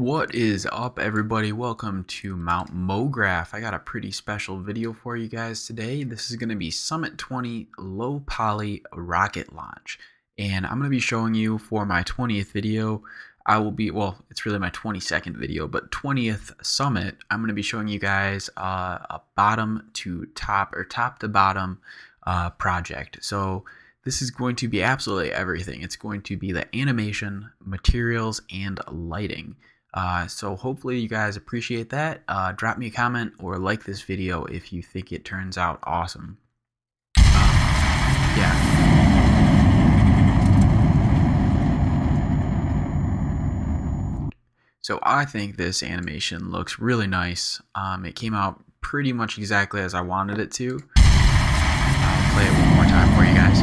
What is up, everybody? Welcome to Mount MoGraph. I got a pretty special video for you guys today. This is going to be Summit 20 Low Poly Rocket Launch. And I'm going to be showing you for my 20th video. Well, it's really my 22nd video, but 20th Summit, I'm going to be showing you guys a bottom to top or top to bottom project. So this is going to be absolutely everything. It's going to be the animation, materials, and lighting. So hopefully you guys appreciate that. Drop me a comment or like this video if you think it turns out awesome. Yeah. So I think this animation looks really nice. It came out pretty much exactly as I wanted it to. I'll play it one more time for you guys.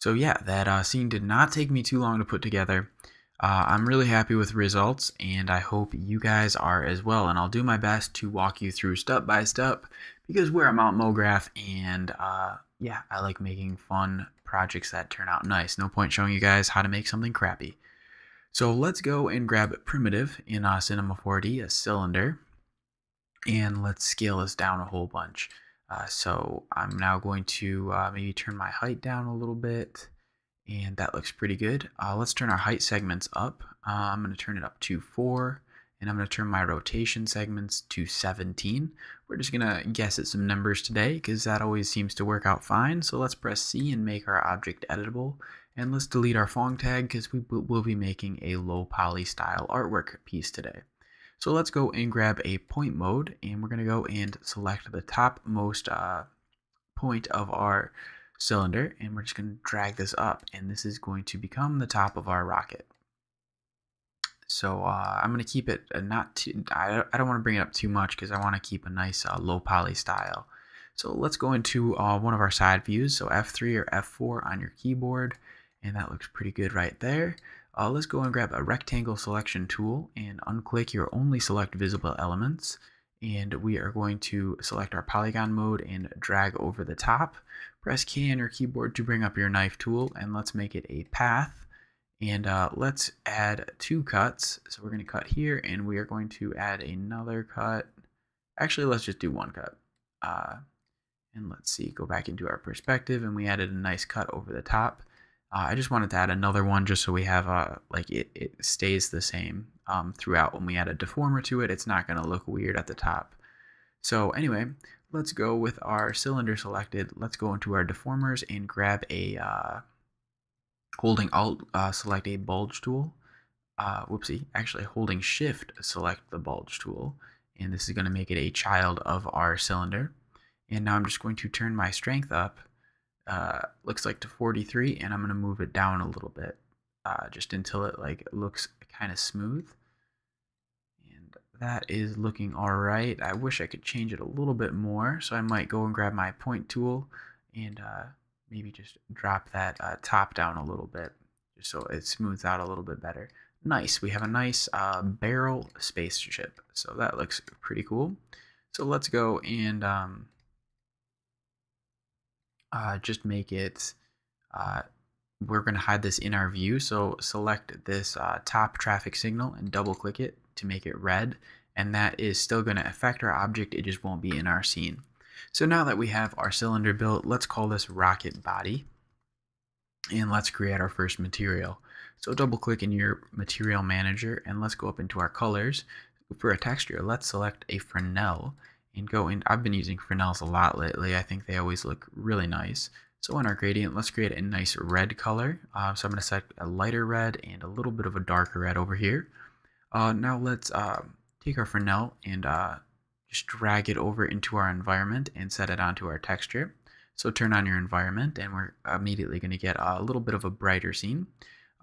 So yeah, that scene did not take me too long to put together. I'm really happy with the results, and I hope you guys are as well. And I'll do my best to walk you through step by step because we're at Mount MoGraph, and yeah, I like making fun projects that turn out nice. No point showing you guys how to make something crappy. So let's go and grab Primitive in Cinema 4D, a cylinder, and let's scale this down a whole bunch. So I'm now going to maybe turn my height down a little bit, and that looks pretty good. Let's turn our height segments up. I'm going to turn it up to 4, and I'm going to turn my rotation segments to 17. We're just going to guess at some numbers today because that always seems to work out fine. So let's press C and make our object editable, and let's delete our Phong tag because we will be making a low poly style artwork piece today. So let's go and grab a point mode, and we're going to go and select the topmost point of our cylinder, and we're just going to drag this up, and this is going to become the top of our rocket. So I'm going to keep it not too, I don't want to bring it up too much because I want to keep a nice low poly style. So let's go into one of our side views, so F3 or F4 on your keyboard, and that looks pretty good right there. Let's go and grab a rectangle selection tool and unclick your only select visible elements, and we are going to select our polygon mode and drag over the top. Press K on your keyboard to bring up your knife tool, and let's make it a path, and let's add 2 cuts. So we're going to cut here, and we are going to add another cut. Actually, let's just do 1 cut, and let's see, go back into our perspective, and we added a nice cut over the top. I just wanted to add another one just so we have like it stays the same throughout. When we add a deformer to it, it's not going to look weird at the top. So anyway, let's go with our cylinder selected. Let's go into our deformers and grab a holding Alt select a bulge tool. Whoopsie, actually holding Shift select the bulge tool, and this is going to make it a child of our cylinder. And now I'm just going to turn my strength up. Looks like to 43, and I'm going to move it down a little bit just until it looks kind of smooth, and that is looking all right. I wish I could change it a little bit more, so I might go and grab my point tool and maybe just drop that top down a little bit just so it smooths out a little bit better. Nice, we have a nice barrel spaceship, so that looks pretty cool. So let's go and just make it, we're going to hide this in our view, so select this top traffic signal and double click it to make it red, and that is still going to affect our object, it just won't be in our scene. So now that we have our cylinder built, let's call this rocket body, and let's create our first material. So double click in your material manager, and let's go up into our colors. For a texture, let's select a Fresnel, and go in. I've been using Fresnels a lot lately. I think they always look really nice. So in our gradient, let's create a nice red color. So I'm going to select a lighter red and a little bit of a darker red over here. Now let's take our Fresnel and just drag it over into our environment and set it onto our texture. So turn on your environment, and we're immediately going to get a little bit of a brighter scene.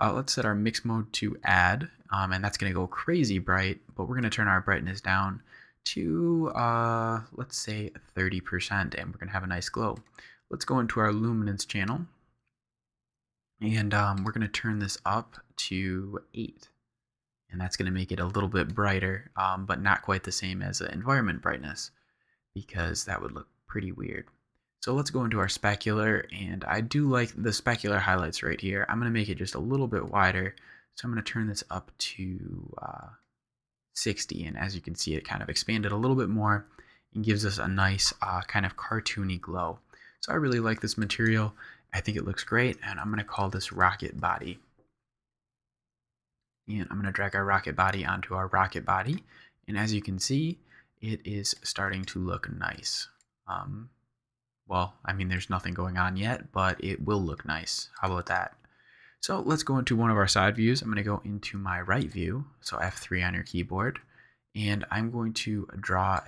Let's set our mix mode to add, and that's going to go crazy bright, but we're going to turn our brightness down to let's say 30%, and we're gonna have a nice glow. Let's go into our luminance channel, and we're gonna turn this up to 8, and that's gonna make it a little bit brighter, but not quite the same as the environment brightness because that would look pretty weird. So let's go into our specular, and I do like the specular highlights right here. I'm going to make it just a little bit wider, so I'm going to turn this up to 60, and as you can see, it kind of expanded a little bit more and gives us a nice kind of cartoony glow. So I really like this material. I think it looks great, and I'm going to call this rocket body. And I'm going to drag our rocket body onto our rocket body, and as you can see, it is starting to look nice. Well, I mean, there's nothing going on yet, but it will look nice. How about that? So let's go into one of our side views. I'm going to go into my right view, so F3 on your keyboard, and I'm going to draw,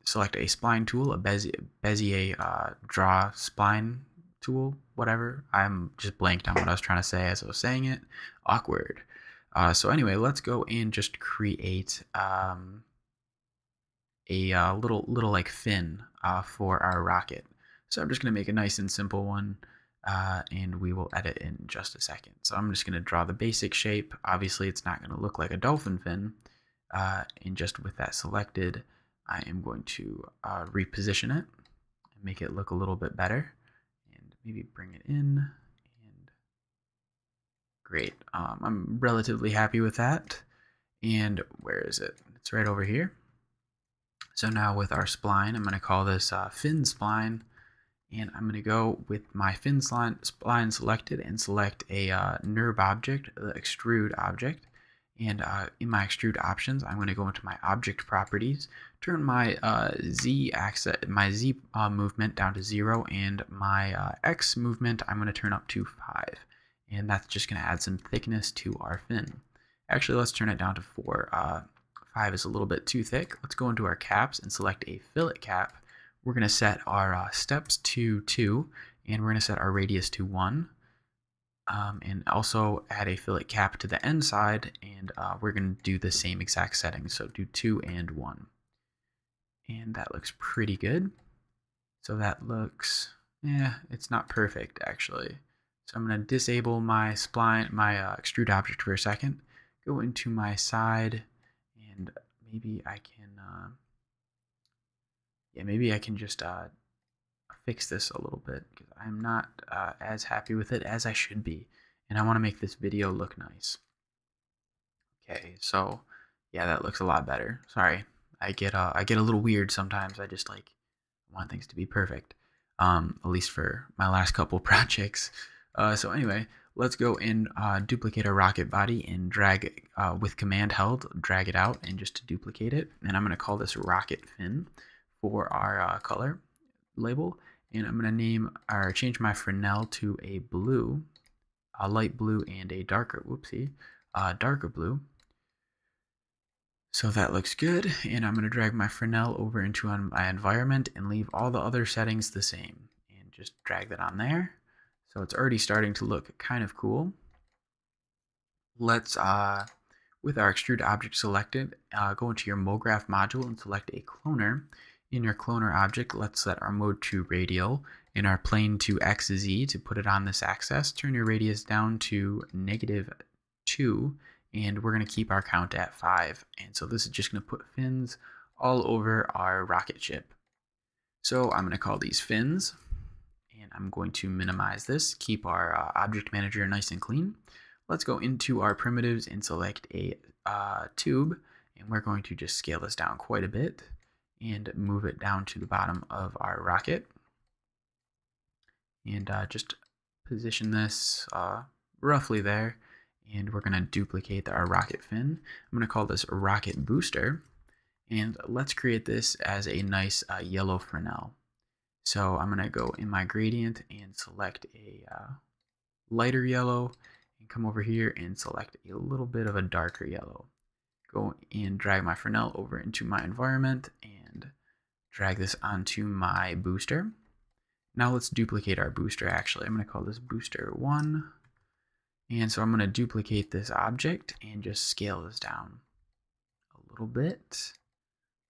select a spline tool, a Bezier draw spline tool, whatever. I'm just blanked on what I was trying to say as I was saying it. Awkward. So anyway, let's go and just create a little like fin for our rocket. So I'm just going to make a nice and simple one, and we will edit in just a second. So I'm just going to draw the basic shape. Obviously, it's not going to look like a dolphin fin, and just with that selected, I am going to reposition it and make it look a little bit better, and maybe bring it in. And great. I'm relatively happy with that. And where is it? It's right over here. So now with our spline, I'm going to call this fin spline, and I'm going to go with my fin spline selected and select a NURB object, the extrude object. And in my extrude options, I'm going to go into my object properties, turn my Z axis, my Z movement down to 0, and my X movement I'm going to turn up to 5. And that's just going to add some thickness to our fin. Actually, let's turn it down to 4. 5 is a little bit too thick. Let's go into our caps and select a fillet cap. We're going to set our steps to 2, and we're going to set our radius to 1. And also add a fillet cap to the end side, and we're going to do the same exact settings. So do 2 and 1. And that looks pretty good. So that looks, it's not perfect actually. So I'm going to disable my spline, my extrude object for a second, go into my side, and maybe I can, maybe I can just fix this a little bit, because I'm not as happy with it as I should be, and I want to make this video look nice. Okay, so yeah, that looks a lot better. Sorry, I get a little weird sometimes. I just like want things to be perfect, at least for my last couple projects. So anyway, let's go and duplicate our rocket body and drag with command held, drag it out, and just to duplicate it. And I'm going to call this rocket fin for our color label. And I'm going to name or change my Fresnel to a blue, a light blue, and a darker, darker blue. So that looks good. And I'm going to drag my Fresnel over into my environment and leave all the other settings the same. And just drag that on there. So it's already starting to look kind of cool. Let's, with our extrude object selected, go into your MoGraph module and select a cloner. In your cloner object, let's set our mode to radial, in our plane to XZ to put it on this axis. Turn your radius down to -2, and we're going to keep our count at 5. And so this is just going to put fins all over our rocket ship. So I'm going to call these fins. And I'm going to minimize this, keep our object manager nice and clean. Let's go into our primitives and select a tube, and we're going to just scale this down quite a bit and move it down to the bottom of our rocket. And just position this roughly there, and we're going to duplicate our rocket fin. I'm going to call this rocket booster, and let's create this as a nice yellow Fresnel. So I'm going to go in my gradient and select a lighter yellow, and come over here and select a little bit of a darker yellow. Go and drag my Fresnel over into my environment and drag this onto my booster. Now let's duplicate our booster. Actually, I'm going to call this booster 1. And so I'm going to duplicate this object and just scale this down a little bit.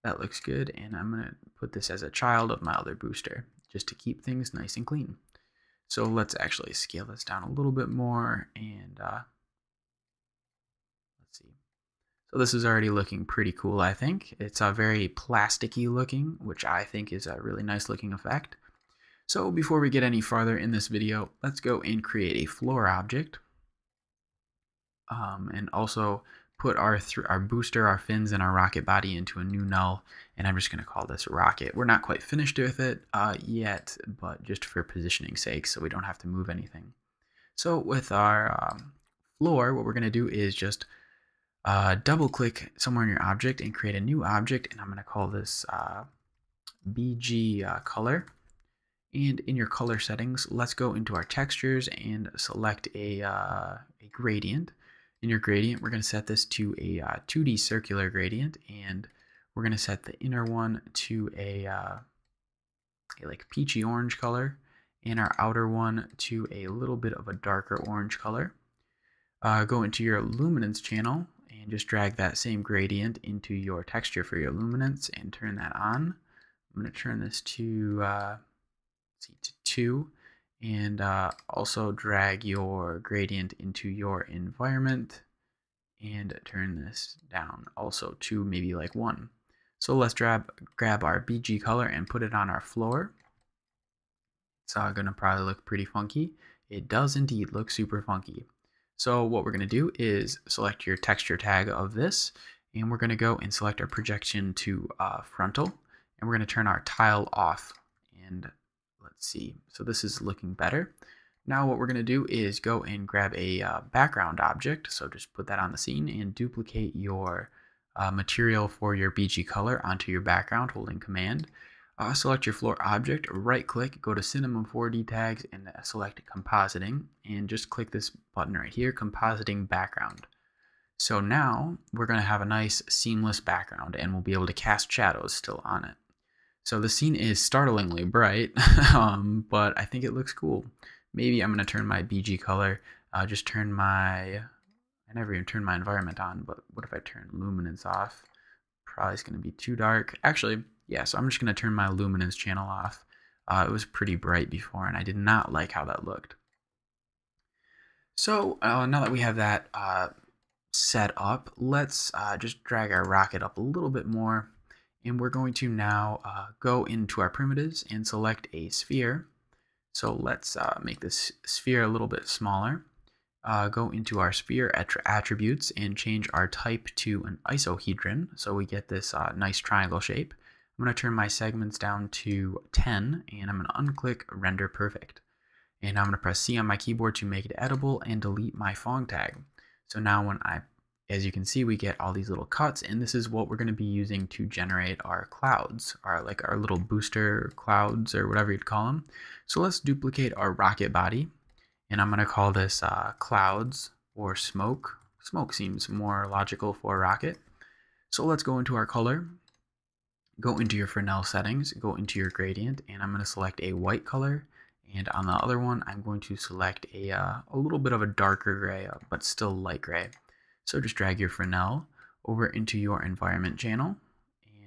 That looks good, and I'm going to put this as a child of my other booster, just to keep things nice and clean. So let's actually scale this down a little bit more, and let's see. So this is already looking pretty cool, I think. It's very plasticky looking, which I think is a really nice looking effect. So before we get any farther in this video, let's go and create a floor object. And also put our booster, our fins, and our rocket body into a new null. And I'm just going to call this rocket. We're not quite finished with it yet, but just for positioning sake, so we don't have to move anything. So with our floor, what we're going to do is just double click somewhere in your object and create a new object. And I'm going to call this BG color. And in your color settings, let's go into our textures and select a gradient. In your gradient, we're going to set this to a 2D circular gradient, and we're going to set the inner one to a like peachy orange color, and our outer one to a little bit of a darker orange color. Go into your luminance channel and just drag that same gradient into your texture for your luminance and turn that on. I'm going to turn this to 2, and also drag your gradient into your environment and turn this down also to maybe like 1. So let's grab our BG color and put it on our floor. It's gonna probably look pretty funky. It does indeed look super funky. So what we're gonna do is select your texture tag of this, and we're gonna go and select our projection to frontal, and we're gonna turn our tile off. And let's see, so this is looking better. Now what we're going to do is go and grab a background object, so just put that on the scene and duplicate your material for your BG color onto your background holding command. Select your floor object, right click, go to Cinema 4D tags and select compositing, and just click this button right here, compositing background. So now we're going to have a nice seamless background and we'll be able to cast shadows still on it. So the scene is startlingly bright, but I think it looks cool. Maybe I'm going to turn my BG color, I never even turned my environment on, but what if I turn luminance off? Probably it's going to be too dark. Actually, yeah, so I'm just going to turn my luminance channel off. It was pretty bright before, and I did not like how that looked. So now that we have that set up, let's just drag our rocket up a little bit more. And we're going to now go into our primitives and select a sphere. So let's make this sphere a little bit smaller. Go into our sphere attributes and change our type to an isohedron, so we get this nice triangle shape. I'm going to turn my segments down to 10, and I'm going to unclick Render Perfect. And I'm going to press C on my keyboard to make it edible and delete my Phong tag. So now as you can see, we get all these little cuts, and this is what we're going to be using to generate our clouds, our little booster clouds or whatever you'd call them. So let's duplicate our rocket body, and I'm going to call this clouds or smoke. Smoke seems more logical for a rocket. So let's go into our color, go into your Fresnel settings, go into your gradient, and I'm going to select a white color. And on the other one, I'm going to select a little bit of a darker gray, but still light gray. So just drag your Fresnel over into your environment channel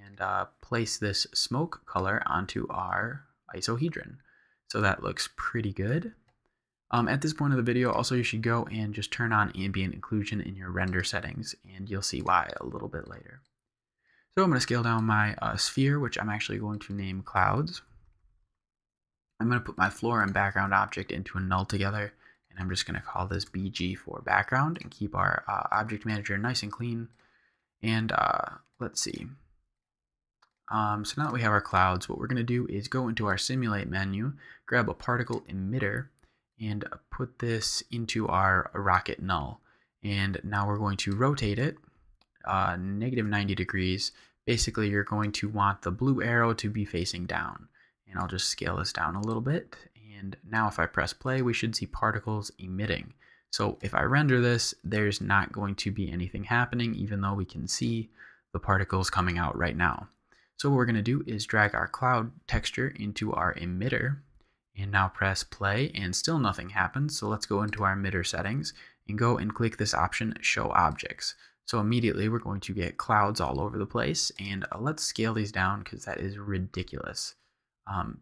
and place this smoke color onto our isohedron. So that looks pretty good. At this point of the video, also you should go and just turn on ambient occlusion in your render settings, and you'll see why a little bit later. So I'm going to scale down my sphere, which I'm actually going to name clouds. I'm going to put my floor and background object into a null together. And I'm just going to call this BG for background and keep our object manager nice and clean. And let's see. So now that we have our clouds, what we're going to do is go into our simulate menu, grab a particle emitter, and put this into our rocket null. And now we're going to rotate it -90 degrees. Basically, you're going to want the blue arrow to be facing down. And I'll just scale this down a little bit. And now if I press play, we should see particles emitting. So if I render this, there's not going to be anything happening, even though we can see the particles coming out right now. So what we're going to do is drag our cloud texture into our emitter, and now press play, and still nothing happens. So let's go into our emitter settings and go and click this option, show objects. So immediately we're going to get clouds all over the place, and let's scale these down because that is ridiculous.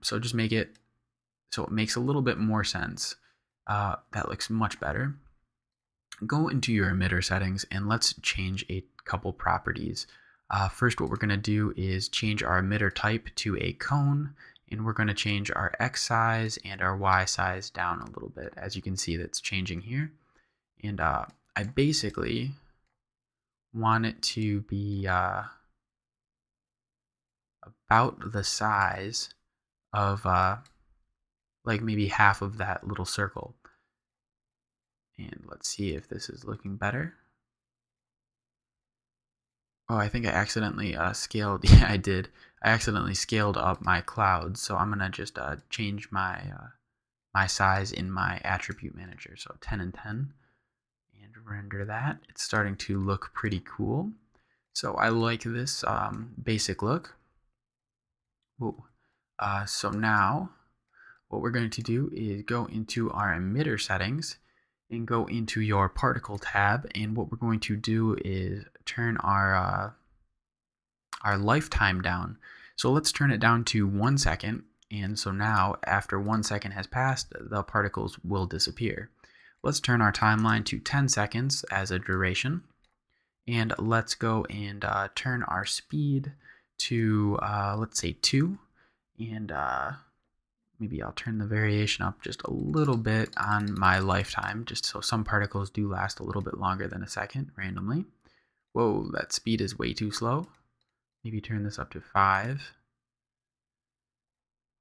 So just make it so it makes a little bit more sense. That looks much better. Go into your emitter settings and let's change a couple properties. First, what we're going to do is change our emitter type to a cone, and we're going to change our X size and our Y size down a little bit. As you can see, that's changing here. And I basically want it to be about the size of like maybe half of that little circle. And let's see if this is looking better. Oh, I think I accidentally scaled. Yeah, I did. I accidentally scaled up my clouds, so I'm gonna just change my my size in my attribute manager. So 10 and 10, and render that. It's starting to look pretty cool. So I like this basic look. Whoa. So now what we're going to do is go into our emitter settings and go into your particle tab, and what we're going to do is turn our lifetime down. So let's turn it down to 1 second, and so now after 1 second has passed, the particles will disappear. Let's turn our timeline to 10 seconds as a duration, and let's go and turn our speed to let's say 2, and maybe I'll turn the variation up just a little bit on my lifetime, just so some particles do last a little bit longer than a second randomly. Whoa, that speed is way too slow. Maybe turn this up to 5.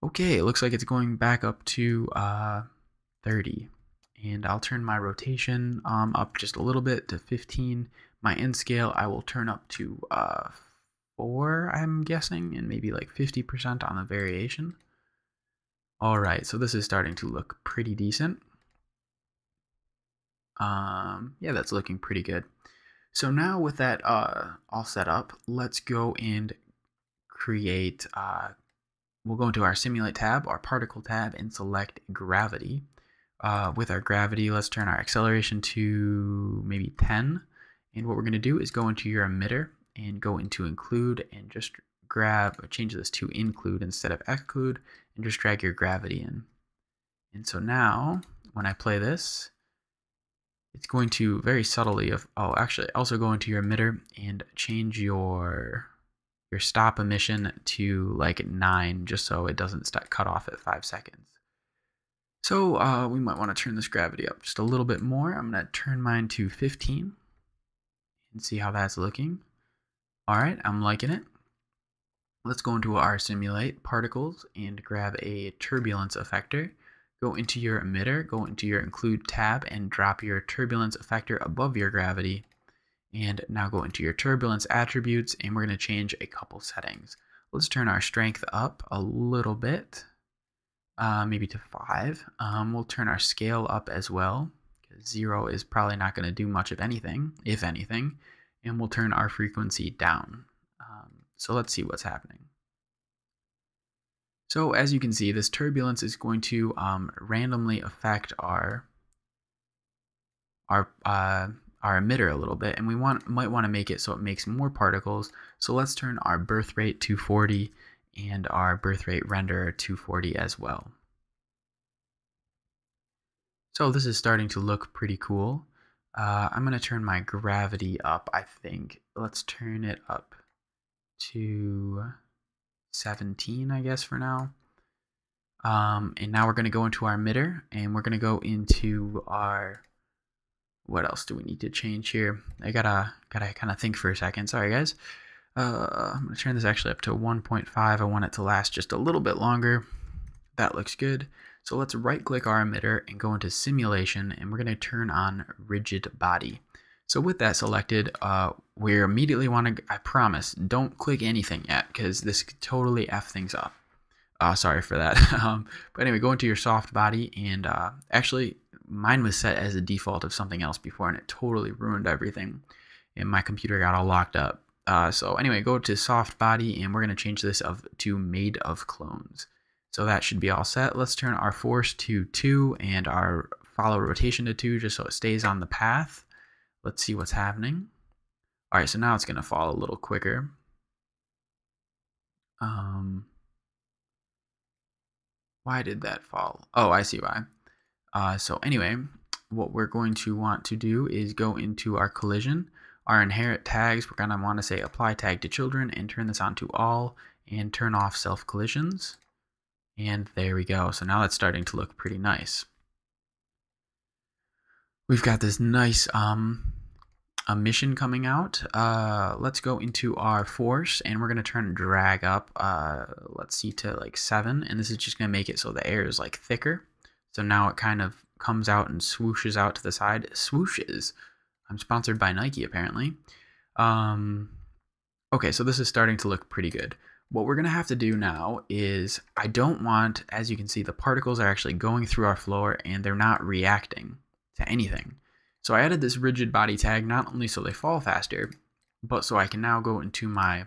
Okay, it looks like it's going back up to 30. And I'll turn my rotation up just a little bit to 15. My N scale I will turn up to 4, I'm guessing, and maybe like 50% on the variation. Alright, so this is starting to look pretty decent. Yeah, that's looking pretty good. So now with that all set up, let's go and create, we'll go into our Simulate tab, our Particle tab, and select Gravity. With our gravity, let's turn our acceleration to maybe 10. And what we're going to do is go into your emitter and go into Include and just change this to Include instead of Exclude, and just drag your gravity in. And so now, when I play this, it's going to very subtly, actually also go into your emitter and change your stop emission to like 9, just so it doesn't cut off at 5 seconds. So we might want to turn this gravity up just a little bit more. I'm going to turn mine to 15 and see how that's looking. Alright, I'm liking it. Let's go into our Simulate Particles and grab a Turbulence Effector. Go into your emitter, go into your Include tab, and drop your Turbulence Effector above your gravity. And now go into your Turbulence Attributes, and we're going to change a couple settings. Let's turn our Strength up a little bit, maybe to 5. We'll turn our Scale up as well, because 0 is probably not going to do much of anything, if anything. And we'll turn our Frequency down. So let's see what's happening. So as you can see, this turbulence is going to randomly affect our emitter a little bit, and we might want to make it so it makes more particles. So let's turn our birth rate to 40 and our birth rate render to 40 as well. So this is starting to look pretty cool. I'm going to turn my gravity up, I think. Let's turn it up to 17, I guess, for now. And now we're going to go into our emitter, and we're going to go into our, what else do we need to change here? I gotta kind of think for a second. Sorry, guys. I'm going to turn this actually up to 1.5. I want it to last just a little bit longer. That looks good. So let's right click our emitter and go into Simulation, and we're going to turn on Rigid Body. So with that selected, we immediately want to, I promise, don't click anything yet, because this could totally F things up. Sorry for that. But anyway, go into your soft body, and actually mine was set as a default of something else before, and it totally ruined everything, and my computer got all locked up. So anyway, go to soft body, and we're going to change this to Made of Clones. So that should be all set. Let's turn our force to 2 and our follow rotation to 2, just so it stays on the path. Let's see what's happening. Alright, so now it's going to fall a little quicker. Why did that fall? Oh, I see why. So anyway, what we're going to want to do is go into our collision. Our inherit tags, we're going to want to say apply tag to children and turn this on to all and turn off self collisions. And there we go. So now that's starting to look pretty nice. We've got this nice a mission coming out. Let's go into our force, and we're going to turn drag up, let's see, to like 7, and this is just going to make it so the air is like thicker. So now it kind of comes out and swooshes out to the side. Swooshes. I'm sponsored by Nike, apparently. Okay, so this is starting to look pretty good. What we're going to have to do now is, I don't want, as you can see, the particles are actually going through our floor and they're not reacting to anything. So I added this rigid body tag not only so they fall faster, but so I can now go into my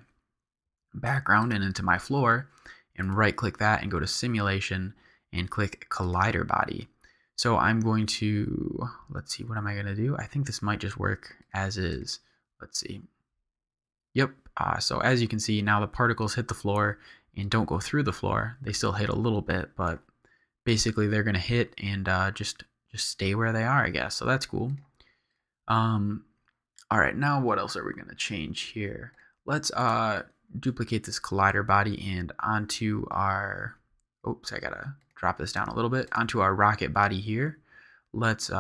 background and into my floor and right click that and go to simulation and click collider body. So I'm going to, let's see, what am I going to do? I think this might just work as is. Let's see. Yep. So as you can see, now the particles hit the floor and don't go through the floor. They still hit a little bit, but basically they're going to hit and just stay where they are, I guess. So that's cool. All right, now what else are we going to change here? Let's duplicate this collider body and onto our, oops, I gotta drop this down a little bit, onto our rocket body here. Let's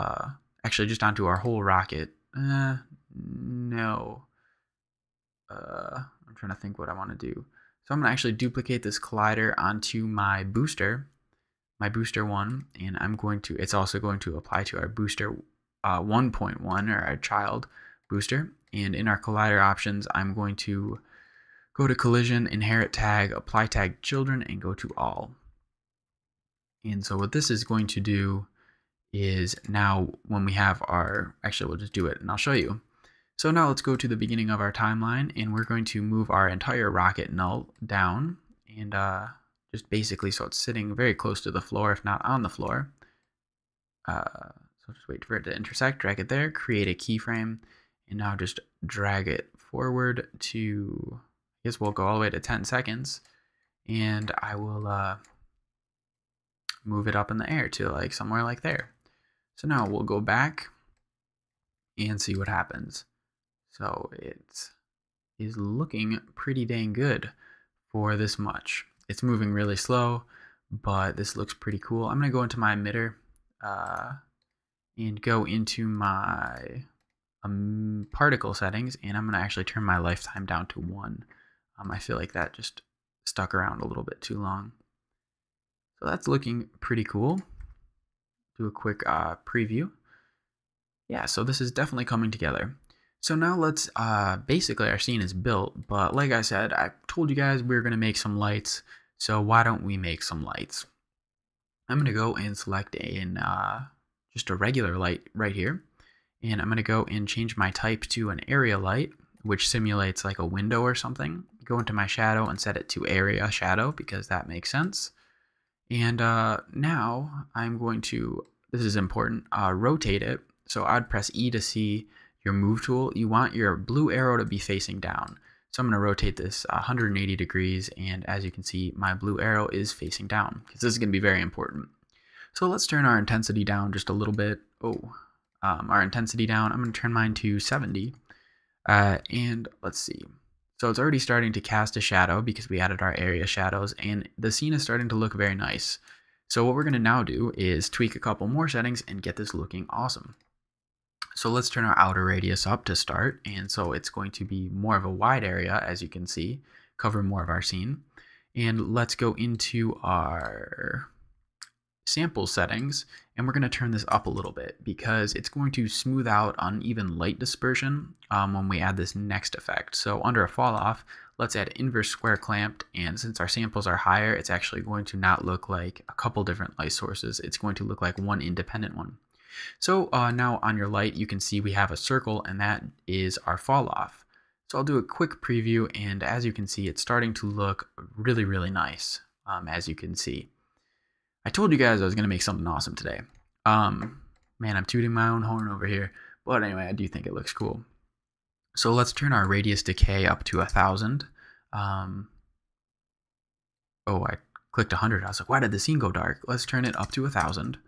actually just onto our whole rocket. No. I'm trying to think what I want to do. So I'm going to actually duplicate this collider onto my booster 1, and I'm going to, it's also going to apply to our booster 1.1, or our child booster. And in our collider options, I'm going to go to collision, inherit tag, apply tag children, and go to all. And so what this is going to do is, now when we have our, actually we'll just do it and I'll show you. So now let's go to the beginning of our timeline, and we're going to move our entire rocket null down, and just basically so it's sitting very close to the floor, if not on the floor. So just wait for it to intersect, drag it there, create a keyframe, and now just drag it forward to, I guess we'll go all the way to 10 seconds, and I will move it up in the air to like somewhere like there. So now we'll go back and see what happens. So it is looking pretty dang good for this much. It's moving really slow, but this looks pretty cool. I'm going to go into my emitter and go into my particle settings, and I'm going to actually turn my lifetime down to 1. I feel like that just stuck around a little bit too long. So that's looking pretty cool. Do a quick preview. Yeah, so this is definitely coming together. So now let's, basically our scene is built, but like I said, I told you guys we were going to make some lights, so why don't we make some lights? I'm going to go and select just a regular light right here, and I'm going to go and change my type to an area light, which simulates like a window or something. Go into my shadow and set it to area shadow, because that makes sense. And now I'm going to, this is important, rotate it. So I'd press E to see your move tool. You want your blue arrow to be facing down. So I'm going to rotate this 180 degrees, and as you can see, my blue arrow is facing down, because this is going to be very important. So let's turn our intensity down just a little bit. Our intensity down, I'm going to turn mine to 70. And let's see. So it's already starting to cast a shadow because we added our area shadows, and the scene is starting to look very nice. So what we're going to now do is tweak a couple more settings and get this looking awesome. So let's turn our outer radius up to start, and so it's going to be more of a wide area, as you can see, cover more of our scene. And let's go into our sample settings, and we're going to turn this up a little bit because it's going to smooth out uneven light dispersion when we add this next effect. So under a fall off, let's add inverse square clamped, and since our samples are higher, it's actually going to not look like a couple different light sources. It's going to look like one independent one. So now on your light, you can see we have a circle, and that is our fall off. So I'll do a quick preview, and as you can see, it's starting to look really, really nice, as you can see. I told you guys I was going to make something awesome today. Man, I'm tooting my own horn over here. But anyway, I do think it looks cool. So let's turn our radius decay up to 1,000. I clicked 100. I was like, why did the scene go dark? Let's turn it up to 1,000.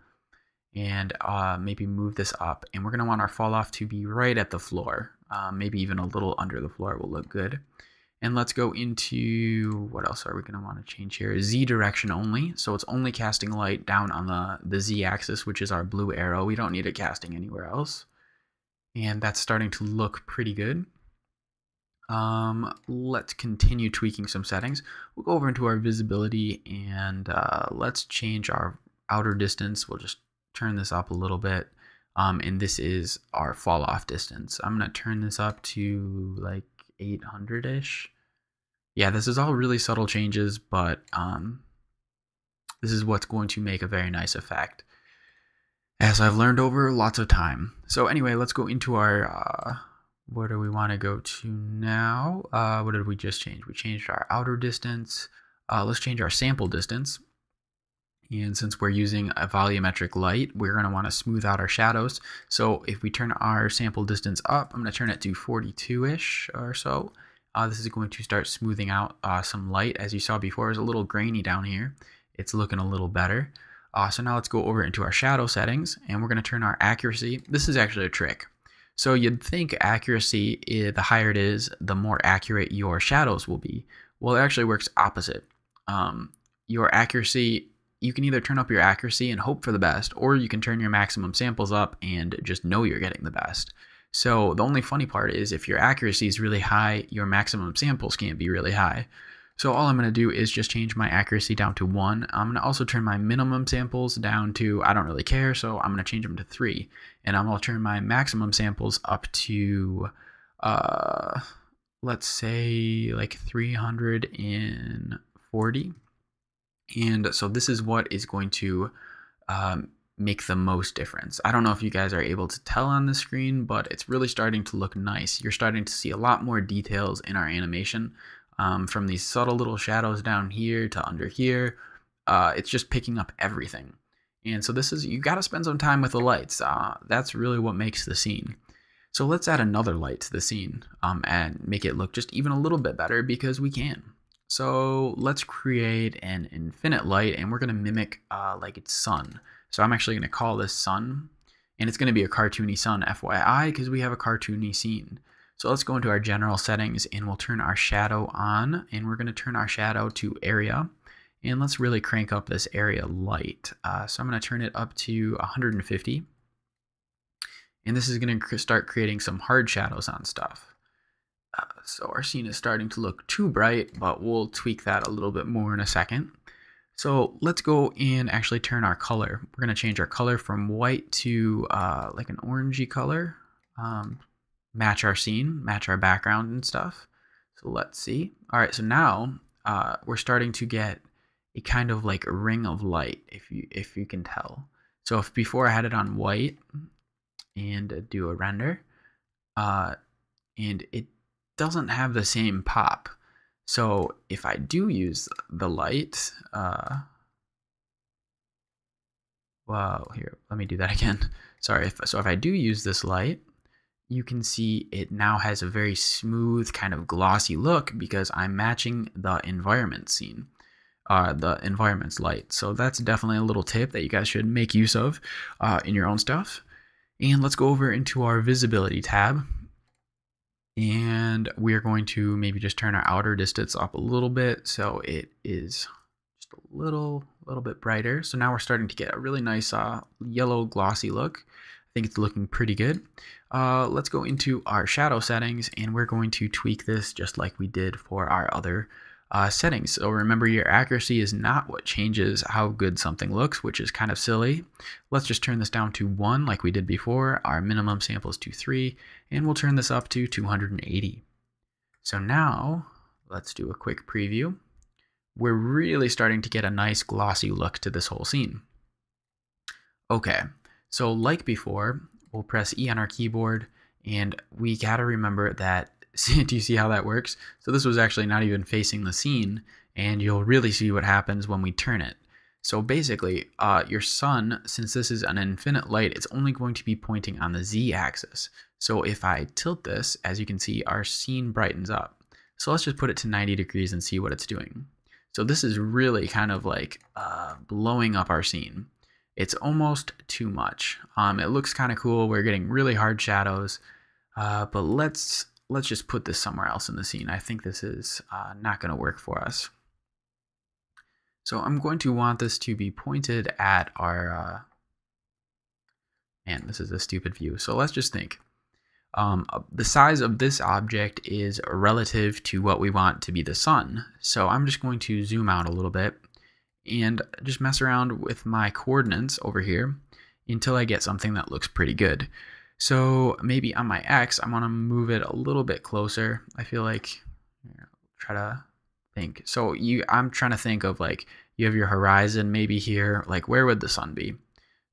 And maybe move this up. And we're going to want our fall off to be right at the floor. Maybe even a little under the floor will look good. And let's go into, what else are we going to want to change here? Z direction only. So it's only casting light down on the Z axis, which is our blue arrow. We don't need it casting anywhere else. And that's starting to look pretty good. Let's continue tweaking some settings. We'll go over into our visibility and let's change our outer distance. We'll just turn this up a little bit. And this is our fall off distance. I'm going to turn this up to like 800-ish. Yeah, this is all really subtle changes, but this is what's going to make a very nice effect, as I've learned over lots of time. So anyway, let's go into our, where do we want to go to now? What did we just change? We changed our outer distance. Let's change our sample distance. And since we're using a volumetric light, we're going to want to smooth out our shadows. So if we turn our sample distance up, I'm going to turn it to 42-ish or so. This is going to start smoothing out some light. As you saw before, it was a little grainy down here. It's looking a little better. So now let's go over into our shadow settings, and we're going to turn our accuracy. This is actually a trick. So you'd think accuracy, the higher it is, the more accurate your shadows will be. Well, it actually works opposite. Your accuracy, you can either turn up your accuracy and hope for the best, or you can turn your maximum samples up and just know you're getting the best. So the only funny part is if your accuracy is really high, your maximum samples can't be really high. So all I'm going to do is just change my accuracy down to 1. I'm going to also turn my minimum samples down to, I don't really care, so I'm going to change them to 3. And I'm going to turn my maximum samples up to, let's say like 340. And so this is what is going to make the most difference. I don't know if you guys are able to tell on the screen, but it's really starting to look nice. You're starting to see a lot more details in our animation. From these subtle little shadows down here to under here, it's just picking up everything. And so this is, you got to spend some time with the lights. That's really what makes the scene. So let's add another light to the scene and make it look just even a little bit better, because we can. So let's create an infinite light, and we're going to mimic like it's sun. So I'm actually going to call this sun, and it's going to be a cartoony sun, FYI, because we have a cartoony scene. So let's go into our general settings, and we'll turn our shadow on, and we're going to turn our shadow to area, and let's really crank up this area light. So I'm going to turn it up to 150, and this is going to start creating some hard shadows on stuff. So our scene is starting to look too bright, but we'll tweak that a little bit more in a second. So let's go and actually turn our color. We're going to change our color from white to like an orangey color. Match our scene, match our background and stuff. So let's see. All right, so now we're starting to get a kind of like a ring of light, if you can tell. So if before I had it on white and do a render, and it doesn't have the same pop. So if I do use the light, well, here, let me do that again. Sorry. So if I do use this light, you can see it now has a very smooth kind of glossy look, because I'm matching the environment scene, the environment's light. So that's definitely a little tip that you guys should make use of in your own stuff. And let's go over into our visibility tab. And we're going to maybe just turn our outer distance up a little bit, so it is just a little bit brighter. So now we're starting to get a really nice yellow glossy look. I think it's looking pretty good. Let's go into our shadow settings, and we're going to tweak this just like we did for our other settings. So remember, your accuracy is not what changes how good something looks, which is kind of silly. Let's just turn this down to 1 like we did before. Our minimum sample is to 3, and we'll turn this up to 280. So now let's do a quick preview. We're really starting to get a nice glossy look to this whole scene. Okay, so like before, we'll press E on our keyboard, and we gotta remember that, do you see how that works? So this was actually not even facing the scene, and you'll really see what happens when we turn it. So basically, your sun, since this is an infinite light, it's only going to be pointing on the Z axis. So if I tilt this, as you can see, our scene brightens up. So let's just put it to 90 degrees and see what it's doing. So this is really kind of like blowing up our scene. It's almost too much. It looks kind of cool. We're getting really hard shadows, but let's let's just put this somewhere else in the scene. I think this is not going to work for us. So I'm going to want this to be pointed at our, man, this is a stupid view. So let's just think. The size of this object is relative to what we want to be the sun. So I'm just going to zoom out a little bit and just mess around with my coordinates over here until I get something that looks pretty good. So maybe on my X, I want to move it a little bit closer. I feel like, try to think. So I'm trying to think of like, you have your horizon maybe here, like where would the sun be?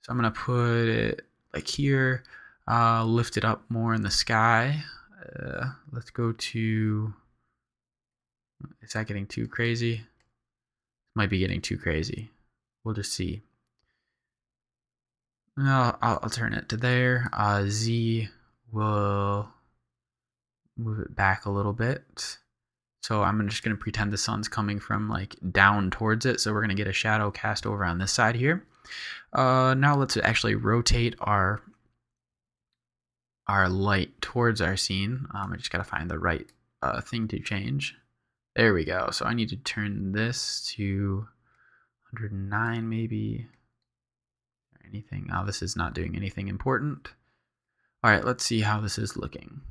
So I'm going to put it like here, lift it up more in the sky. Let's go to, is that getting too crazy? Might be getting too crazy. We'll just see. No, I'll turn it to there. Z will move it back a little bit. So I'm just going to pretend the sun's coming from like down towards it. So we're going to get a shadow cast over on this side here. Now let's actually rotate our light towards our scene. I just got to find the right thing to change. There we go. So I need to turn this to 109 maybe. Or anything. Oh, this is not doing anything important. All right, let's see how this is looking.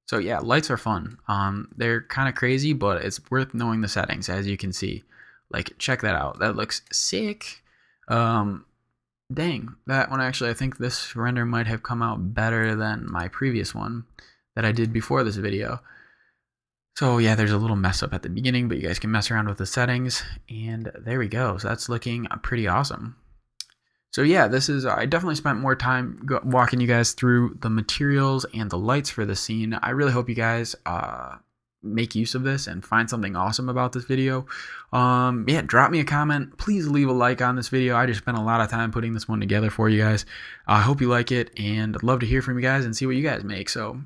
So yeah, lights are fun. They're kind of crazy, but it's worth knowing the settings, as you can see. Like, check that out. That looks sick. Dang, that one actually, I think this render might have come out better than my previous one that I did before this video. So yeah, there's a little mess up at the beginning, but you guys can mess around with the settings, and there we go. So that's looking pretty awesome. So yeah, I definitely spent more time walking you guys through the materials and the lights for the scene. I really hope you guys make use of this and find something awesome about this video. Yeah, drop me a comment. Please leave a like on this video. I just spent a lot of time putting this one together for you guys. I hope you like it, and I'd love to hear from you guys and see what you guys make. So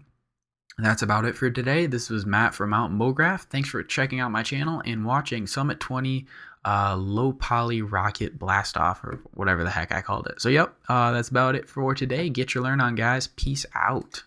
that's about it for today. This was Matt from Mountain Bowgraph. Thanks for checking out my channel and watching Summit 20 low poly rocket blast off, or whatever the heck I called it. So yep, that's about it for today. Get your learn on, guys. Peace out.